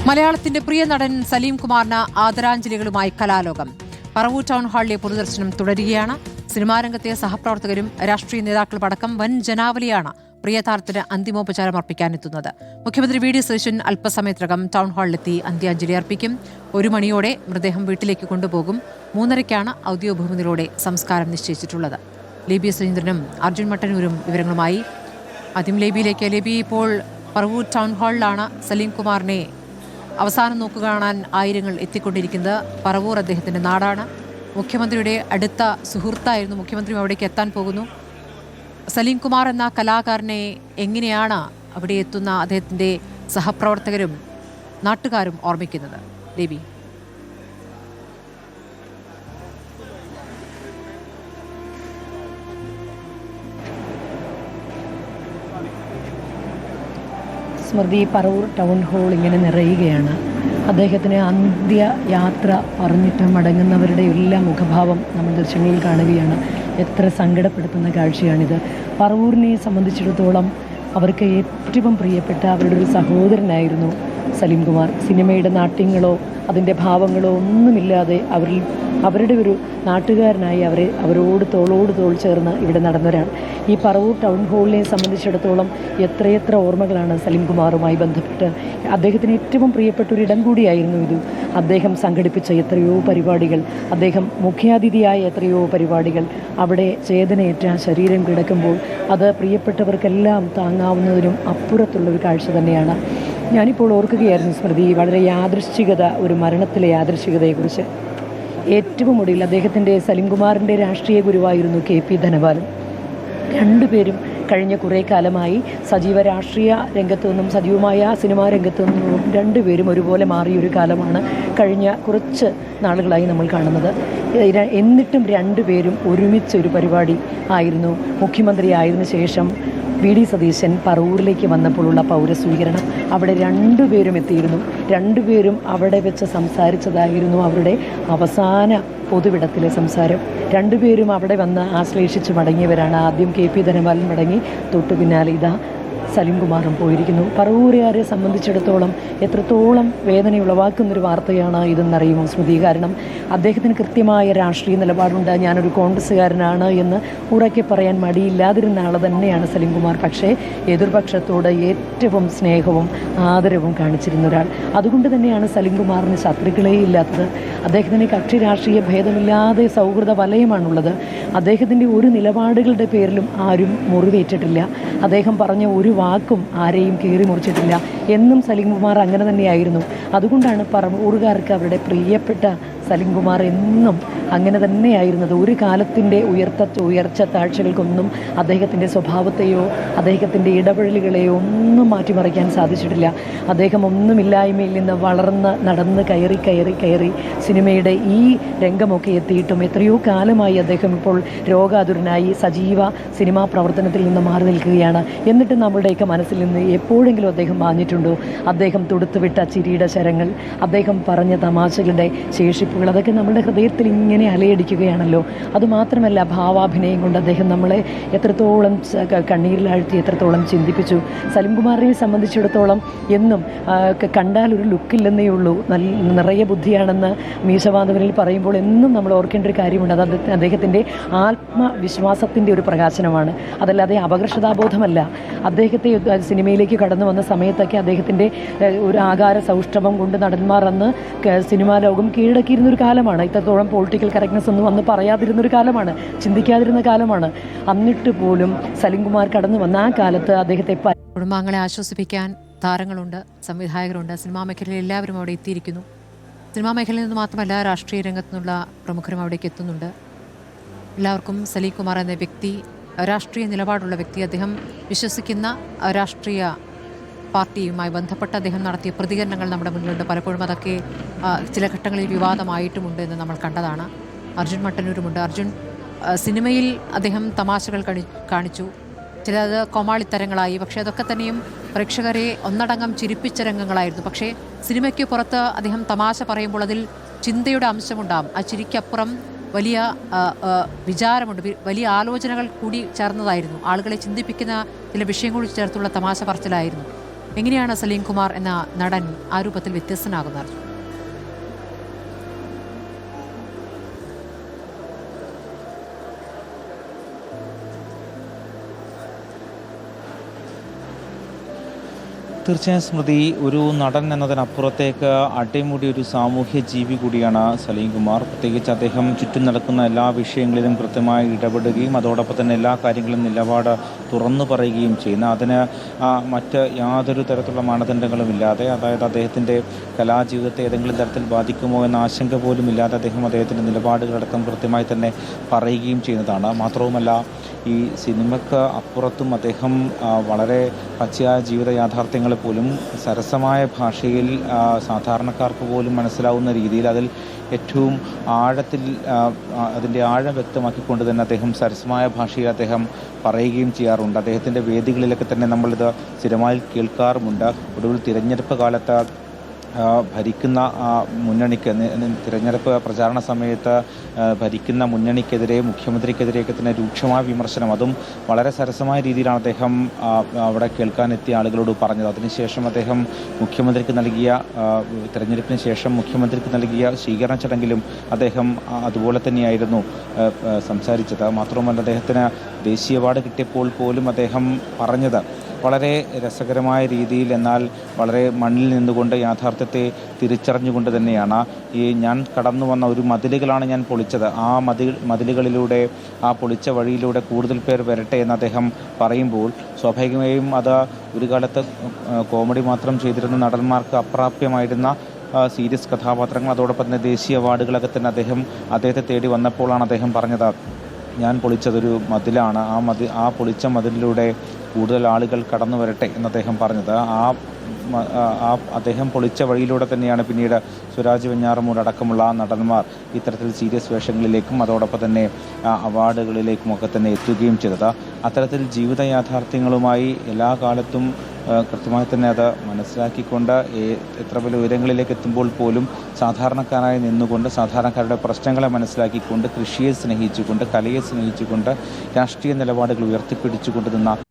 മലയാളത്തിന്റെ പ്രിയ നടൻ സലീം കുമാറിന് ആദരാഞ്ജലികളുമായി കലാലോകം. പറവൂർ ടൗൺ ഹാളിലെ പൊതുദർശനം തുടരുകയാണ്. സിനിമാരംഗത്തെ സഹപ്രവർത്തകരും രാഷ്ട്രീയ നേതാക്കളുമടക്കം വൻ ജനാവലിയാണ് പ്രിയ താരത്തിന് അന്തിമോപചാരം അർപ്പിക്കാനെത്തുന്നത്. മുഖ്യമന്ത്രി വി ഡി സതീശൻ അല്പസമയത്തിനകം ടൗൺ ഹാളിലെത്തി അന്ത്യാഞ്ജലി അർപ്പിക്കും. 1 മണിയോടെ മൃതദേഹം വീട്ടിലേക്ക് കൊണ്ടുപോകും. 3:30-ക്കാണ് ഔദ്യോഗിക ബഹുമതിയോടെ സംസ്കാരം നിശ്ചയിച്ചിട്ടുള്ളത്. ലേബി സുരേന്ദ്രനും അർജുൻ മട്ടന്നൂരും വിവരങ്ങളുമായി. ആദ്യം ലേബിയിലേക്ക്. ലേബി, ഇപ്പോൾ പറവൂർ ടൗൺ ഹാളിലാണ് സലീം കുമാറിനെ അവസാനം നോക്കുകാണാൻ ആയിരങ്ങൾ എത്തിക്കൊണ്ടിരിക്കുന്നത്. പറവൂർ അദ്ദേഹത്തിൻ്റെ നാടാണ്. മുഖ്യമന്ത്രിയുടെ അടുത്ത സുഹൃത്തായിരുന്നു. മുഖ്യമന്ത്രിയും അവിടേക്ക് എത്താൻ പോകുന്നു. സലീം കുമാർ എന്ന കലാകാരനെ എങ്ങനെയാണ് അവിടെ എത്തുന്ന അദ്ദേഹത്തിൻ്റെ സഹപ്രവർത്തകരും നാട്ടുകാരും ഓർമ്മിക്കുന്നത്? ദേവി, സ്മൃതി, പറവൂർ ടൗൺ ഹാൾ ഇങ്ങനെ നിറയുകയാണ്. അദ്ദേഹത്തിന് അന്ത്യയാത്ര പറഞ്ഞിട്ട് മടങ്ങുന്നവരുടെ എല്ലാ മുഖഭാവം നമ്മൾ ദൃശ്യങ്ങളിൽ കാണുകയാണ്. എത്ര സങ്കടപ്പെടുത്തുന്ന കാഴ്ചയാണിത്. പറവൂരിനെ സംബന്ധിച്ചിടത്തോളം അവർക്ക് ഏറ്റവും പ്രിയപ്പെട്ട അവരുടെ ഒരു സഹോദരനായിരുന്നു സലീം കുമാർ. സിനിമയുടെ നാട്യങ്ങളോ അതിൻ്റെ ഭാവങ്ങളോ ഒന്നുമില്ലാതെ അവരുടെ ഒരു നാട്ടുകാരനായി അവരോട് തോളോട് തോൾ ചേർന്ന് ഇവിടെ നടന്നവരാണ്. ഈ പറവൂർ ടൗൺ ഹാളിനെ സംബന്ധിച്ചിടത്തോളം എത്രയെത്ര ഓർമ്മകളാണ് സലീം കുമാറുമായി ബന്ധപ്പെട്ട്. അദ്ദേഹത്തിന് ഏറ്റവും പ്രിയപ്പെട്ട ഒരു ഇടം കൂടിയായിരുന്നു ഇത്. അദ്ദേഹം സംഘടിപ്പിച്ച എത്രയോ പരിപാടികൾ, അദ്ദേഹം മുഖ്യാതിഥിയായ എത്രയോ പരിപാടികൾ, അവിടെ ചേതനയേറ്റ ശരീരം കിടക്കുമ്പോൾ അത് പ്രിയപ്പെട്ടവർക്കെല്ലാം താങ്ങാവുന്നതിനും അപ്പുറത്തുള്ളൊരു കാഴ്ച തന്നെയാണ്. ഞാനിപ്പോൾ ഓർക്കുകയായിരുന്നു സ്മൃതി, വളരെ യാദൃശ്ചികത, ഒരു മരണത്തിലെ യാദൃശ്ചികതയെക്കുറിച്ച്. ഏറ്റവും ഒടുവിൽ അദ്ദേഹത്തിൻ്റെ സലീം കുമാറിൻ്റെ രാഷ്ട്രീയ ഗുരുവായിരുന്നു KP ധനപാലൻ. രണ്ടുപേരും കഴിഞ്ഞ കുറേ കാലമായി സജീവ രാഷ്ട്രീയ രംഗത്തു നിന്നും സജീവമായ സിനിമാ രംഗത്തു നിന്നും രണ്ടുപേരും ഒരുപോലെ മാറിയൊരു കാലമാണ് കഴിഞ്ഞ കുറച്ച് നാളുകളായി നമ്മൾ കാണുന്നത്. എന്നിട്ടും രണ്ടുപേരും ഒരുമിച്ചൊരു പരിപാടി ആയിരുന്നു. മുഖ്യമന്ത്രി ആയതിനു ശേഷം VD സതീശൻ പറവൂരിലേക്ക് വന്നപ്പോഴുള്ള പൗരസ്വീകരണം, അവിടെ രണ്ടുപേരും എത്തിയിരുന്നു. രണ്ടുപേരും അവിടെ വെച്ച് സംസാരിച്ചതായിരുന്നു അവരുടെ അവസാന പൊതുവിടത്തിലെ സംസാരം. രണ്ടുപേരും അവിടെ വന്ന് ആശ്ലേഷിച്ച് മടങ്ങിയവരാണ്. ആദ്യം KP ധനപാലൻ മടങ്ങി, തൊട്ടു പിന്നാലെ ഇതാ സലീം കുമാറും പോയിരിക്കുന്നു. പറവൂരുകാരെ സംബന്ധിച്ചിടത്തോളം എത്രത്തോളം വേദന ഉളവാക്കുന്നൊരു വാർത്തയാണ് ഇതെന്നറിയുമോ സ്മൃതി? കാരണം അദ്ദേഹത്തിന് കൃത്യമായ രാഷ്ട്രീയ നിലപാടുണ്ട്. ഞാനൊരു കോൺഗ്രസ്സുകാരനാണ് എന്ന് ഉറക്കെ പറയാൻ മടിയില്ലാതിരുന്ന ആൾ തന്നെയാണ് സലീം കുമാർ. പക്ഷേ എതിർപക്ഷത്തോട് ഏറ്റവും സ്നേഹവും ആദരവും കാണിച്ചിരുന്ന ഒരാൾ. അതുകൊണ്ട് തന്നെയാണ് സലീം കുമാറിന് ശത്രുക്കളേ ഇല്ലാത്തത്. അദ്ദേഹത്തിന് കക്ഷി രാഷ്ട്രീയ ഭേദമില്ലാതെ സൗഹൃദ വലയമാണുള്ളത്. അദ്ദേഹത്തിൻ്റെ ഒരു നിലപാടുകളുടെ പേരിലും ആരും മുറിവേറ്റിട്ടില്ല. അദ്ദേഹം പറഞ്ഞ ഒരു വാക്കും ആരെയും കീറി മുറിച്ചിട്ടില്ല. എന്നും സലീം കുമാർ അങ്ങനെ തന്നെയായിരുന്നു. അതുകൊണ്ടാണ് പറവൂറുകാർക്ക് അവരുടെ പ്രിയപ്പെട്ട സലീം കുമാർ എന്നും അങ്ങനെ തന്നെയായിരുന്നത്. ഒരു കാലത്തിൻ്റെ ഉയർച്ച താഴ്ചകൾക്കൊന്നും അദ്ദേഹത്തിൻ്റെ സ്വഭാവത്തെയോ അദ്ദേഹത്തിൻ്റെ ഇടപെടലുകളെയോ ഒന്നും മാറ്റിമറിക്കാൻ സാധിച്ചിട്ടില്ല. അദ്ദേഹം ഒന്നുമില്ലായ്മയിൽ നിന്ന് വളർന്ന് നടന്ന് കയറി സിനിമയുടെ ഈ രംഗമൊക്കെ എത്തിയിട്ടും എത്രയോ കാലമായി അദ്ദേഹം ഇപ്പോൾ രോഗാതുരനായി സജീവ സിനിമാ പ്രവർത്തനത്തിൽ നിന്ന് മാറി നിൽക്കുകയാണ്. എന്നിട്ട് നമ്മുടെയൊക്കെ മനസ്സിൽ നിന്ന് എപ്പോഴെങ്കിലും അദ്ദേഹം മാഞ്ഞിട്ടുണ്ടോ? അദ്ദേഹം തൊടുത്തുവിട്ട ചിരിയുടെ ശരങ്ങൾ, അദ്ദേഹം പറഞ്ഞ തമാശകളുടെ ശേഷിപ്പുകൾ, അതൊക്കെ നമ്മുടെ ഹൃദയത്തിൽ ഇങ്ങനെ അലയടിക്കുകയാണല്ലോ. അതുമാത്രമല്ല, ഭാവാഭിനയം കൊണ്ട് അദ്ദേഹം നമ്മളെ എത്രത്തോളം കണ്ണീരിലാഴ്ത്തി, എത്രത്തോളം ചിന്തിപ്പിച്ചു. സലീം കുമാറിനെ സംബന്ധിച്ചിടത്തോളം എന്നും കണ്ടാൽ ഒരു ലുക്കില്ലെന്നേ ഉള്ളൂ, നിറയെ ബുദ്ധിയാണെന്ന് മീശവാദവനിൽ പറയുമ്പോൾ എന്നും നമ്മൾ ഓർക്കേണ്ട ഒരു കാര്യമുണ്ട്. അത് അദ്ദേഹത്തിൻ്റെ ആത്മവിശ്വാസത്തിൻ്റെ ഒരു പ്രകാശനമാണ്. അതല്ലാതെ അപകർഷതാബോധമല്ല. അദ്ദേഹത്തെ സിനിമയിലേക്ക് കടന്നു വന്ന സമയത്തൊക്കെ അദ്ദേഹത്തിൻ്റെ ഒരു ആകാര സൗഷ്ഠവം കൊണ്ട് നടന്മാർ അന്ന് സിനിമാ ലോകം കീഴടക്കിയിരുന്നൊരു കാലമാണ്. ഇത്രത്തോളം പൊളിറ്റിക്കൽ കറക്റ്റ്നെസ് ഒന്നും അന്ന് പറയാതിരുന്നൊരു കാലമാണ്, ചിന്തിക്കാതിരുന്ന കാലമാണ്. എന്നിട്ട് പോലും സലീം കുമാർ കടന്നു വന്ന ആ കാലത്ത് അദ്ദേഹത്തെ കുടുംബാംഗങ്ങളെ ആശ്വസിപ്പിക്കാൻ താരങ്ങളുണ്ട്, സംവിധായകരുണ്ട്, സിനിമാ മേഖലയിൽ എല്ലാവരും അവിടെ എത്തിയിരിക്കുന്നു. സിനിമാ മേഖലയിൽ നിന്ന് മാത്രമല്ല, രാഷ്ട്രീയ രംഗത്തു നിന്നുള്ള പ്രമുഖരും അവിടേക്ക് എത്തുന്നുണ്ട്. എല്ലാവർക്കും സലീം കുമാർ എന്ന വ്യക്തി, രാഷ്ട്രീയ നിലപാടുള്ള വ്യക്തി, അദ്ദേഹം വിശ്വസിക്കുന്ന രാഷ്ട്രീയ പാർട്ടിയുമായി ബന്ധപ്പെട്ട് അദ്ദേഹം നടത്തിയ പ്രതികരണങ്ങൾ നമ്മുടെ മുന്നിലുണ്ട്. പലപ്പോഴും അതൊക്കെ ചില ഘട്ടങ്ങളിൽ വിവാദമായിട്ടുമുണ്ട് എന്ന് നമ്മൾ കണ്ടതാണ്. അർജുൻ മട്ടന്നൂരുമുണ്ട്. അർജുൻ, സിനിമയിൽ അദ്ദേഹം തമാശകൾ കാണിച്ചു, ചിലത് കോമാളിത്തരങ്ങളായി. പക്ഷേ അതൊക്കെ തന്നെയും പ്രേക്ഷകരെ ഒന്നടങ്കം ചിരിപ്പിച്ച രംഗങ്ങളായിരുന്നു. പക്ഷേ സിനിമയ്ക്ക് പുറത്ത് അദ്ദേഹം തമാശ പറയുമ്പോൾ അതിൽ ചിന്തയുടെ അംശമുണ്ടാകും. ആ ചിരിക്കപ്പുറം വലിയ വിചാരമുണ്ട്, വലിയ ആലോചനകൾ കൂടി ചേർന്നതായിരുന്നു. ആളുകളെ ചിന്തിപ്പിക്കുന്ന ചില വിഷയം കൂടി ചേർത്തുള്ള തമാശ പറച്ചിലായിരുന്നു. എങ്ങനെയാണ് സലീം കുമാർ എന്ന നടൻ ആ രൂപത്തിൽ വ്യത്യസ്തനാകുന്നത്? തീർച്ചയായും സ്മൃതി, ഒരു നടൻ എന്നതിനപ്പുറത്തേക്ക് അടിമുടി ഒരു സാമൂഹ്യ ജീവി കൂടിയാണ് സലീം കുമാർ. പ്രത്യേകിച്ച് അദ്ദേഹം ചുറ്റും നടക്കുന്ന എല്ലാ വിഷയങ്ങളിലും കൃത്യമായി ഇടപെടുകയും അതോടൊപ്പം തന്നെ എല്ലാ കാര്യങ്ങളും നിലപാട് തുറന്നു പറയുകയും ചെയ്യുന്ന, അതിന് മറ്റ് യാതൊരു തരത്തിലുള്ള മാനദണ്ഡങ്ങളും ഇല്ലാതെ, അതായത് അദ്ദേഹത്തിൻ്റെ കലാജീവിതത്തെ ഏതെങ്കിലും തരത്തിൽ ബാധിക്കുമോ എന്ന ആശങ്ക പോലും ഇല്ലാതെ അദ്ദേഹത്തിൻ്റെ നിലപാടുകളടക്കം കൃത്യമായി തന്നെ പറയുകയും ചെയ്യുന്നതാണ്. മാത്രവുമല്ല, ഈ സിനിമയ്ക്ക് അപ്പുറത്തും അദ്ദേഹം വളരെ പച്ചയായ ജീവിത യാഥാർത്ഥ്യങ്ങൾ പോലും സരസമായ ഭാഷയിൽ സാധാരണക്കാർക്ക് പോലും മനസ്സിലാവുന്ന രീതിയിൽ അതിൽ ഏറ്റവും ആഴത്തിൽ അതിൻ്റെ ആഴം വ്യക്തമാക്കിക്കൊണ്ട് തന്നെ അദ്ദേഹം സരസമായ ഭാഷയിൽ അദ്ദേഹം പറയുകയും ചെയ്യാറുണ്ട്. അദ്ദേഹത്തിൻ്റെ വേദികളിലൊക്കെ തന്നെ നമ്മളിത് സ്ഥിരമായി കേൾക്കാറുമുണ്ട്. ഒടുവിൽ തിരഞ്ഞെടുപ്പ് കാലത്ത് ഭരിക്കുന്ന മുന്നണിക്ക്, തിരഞ്ഞെടുപ്പ് പ്രചാരണ സമയത്ത് ഭരിക്കുന്ന മുന്നണിക്കെതിരെ, മുഖ്യമന്ത്രിക്കെതിരെയൊക്കെ തന്നെ രൂക്ഷമായ വിമർശനം, അതും വളരെ സരസമായ രീതിയിലാണ് അദ്ദേഹം അവിടെ കേൾക്കാനെത്തിയ ആളുകളോട് പറഞ്ഞത്. അതിനുശേഷം അദ്ദേഹം തിരഞ്ഞെടുപ്പിന് ശേഷം മുഖ്യമന്ത്രിക്ക് നൽകിയ സ്വീകരണ ചടങ്ങിലും അദ്ദേഹം അതുപോലെ തന്നെയായിരുന്നു സംസാരിച്ചത്. മാത്രമല്ല, അദ്ദേഹത്തിന് ദേശീയ അവാർഡ് കിട്ടിയപ്പോൾ പോലും അദ്ദേഹം പറഞ്ഞത് വളരെ രസകരമായ രീതിയിൽ, എന്നാൽ വളരെ മണ്ണിൽ നിന്നുകൊണ്ട് യാഥാർത്ഥ്യത്തെ തിരിച്ചറിഞ്ഞുകൊണ്ട് തന്നെയാണ്. ഞാൻ കടന്നു വന്ന ഒരു മതിലുകളാണ് ഞാൻ പൊളിച്ചത്, ആ മതിലുകളിലൂടെ, ആ പൊളിച്ച വഴിയിലൂടെ കൂടുതൽ പേർ വരട്ടെ എന്ന് അദ്ദേഹം പറയുമ്പോൾ, സ്വാഭാവികമായും അത് ഒരു കാലത്ത് കോമഡി മാത്രം ചെയ്തിരുന്ന നടന്മാർക്ക് അപ്രാപ്യമായിരുന്ന സീരിയസ് കഥാപാത്രങ്ങൾ, അതോടൊപ്പം തന്നെ ദേശീയ അവാർഡുകളൊക്കെ തന്നെ അദ്ദേഹത്തെ തേടി വന്നപ്പോഴാണ് അദ്ദേഹം പറഞ്ഞത്, ഞാൻ പൊളിച്ചതൊരു മതിലാണ്, ആ പൊളിച്ച മതിലിലൂടെ കൂടുതൽ ആളുകൾ കടന്നു വരട്ടെ എന്ന് അദ്ദേഹം പറഞ്ഞത്. അദ്ദേഹം പൊളിച്ച വഴിയിലൂടെ തന്നെയാണ് പിന്നീട് സുരാജ് വെഞ്ഞാറമൂട് അടക്കമുള്ള നടന്മാർ ഇത്തരത്തിൽ സീരിയസ് വേഷങ്ങളിലേക്കും അതോടൊപ്പം തന്നെ അവാർഡുകളിലേക്കുമൊക്കെ തന്നെ എത്തുകയും ചെയ്തത്. അത്തരത്തിൽ ജീവിത യാഥാർത്ഥ്യങ്ങളുമായി എല്ലാ കാലത്തും കൃത്യമായി തന്നെ അത് മനസ്സിലാക്കിക്കൊണ്ട് എത്ര വലിയ ഉയരങ്ങളിലേക്ക് എത്തുമ്പോൾ പോലും സാധാരണക്കാരായി നിന്നുകൊണ്ട്, സാധാരണക്കാരുടെ പ്രശ്നങ്ങളെ മനസ്സിലാക്കിക്കൊണ്ട്, കൃഷിയെ സ്നേഹിച്ചുകൊണ്ട്, കലയെ സ്നേഹിച്ചുകൊണ്ട്, രാഷ്ട്രീയ നിലപാടുകൾ ഉയർത്തിപ്പിടിച്ചുകൊണ്ട് നിന്ന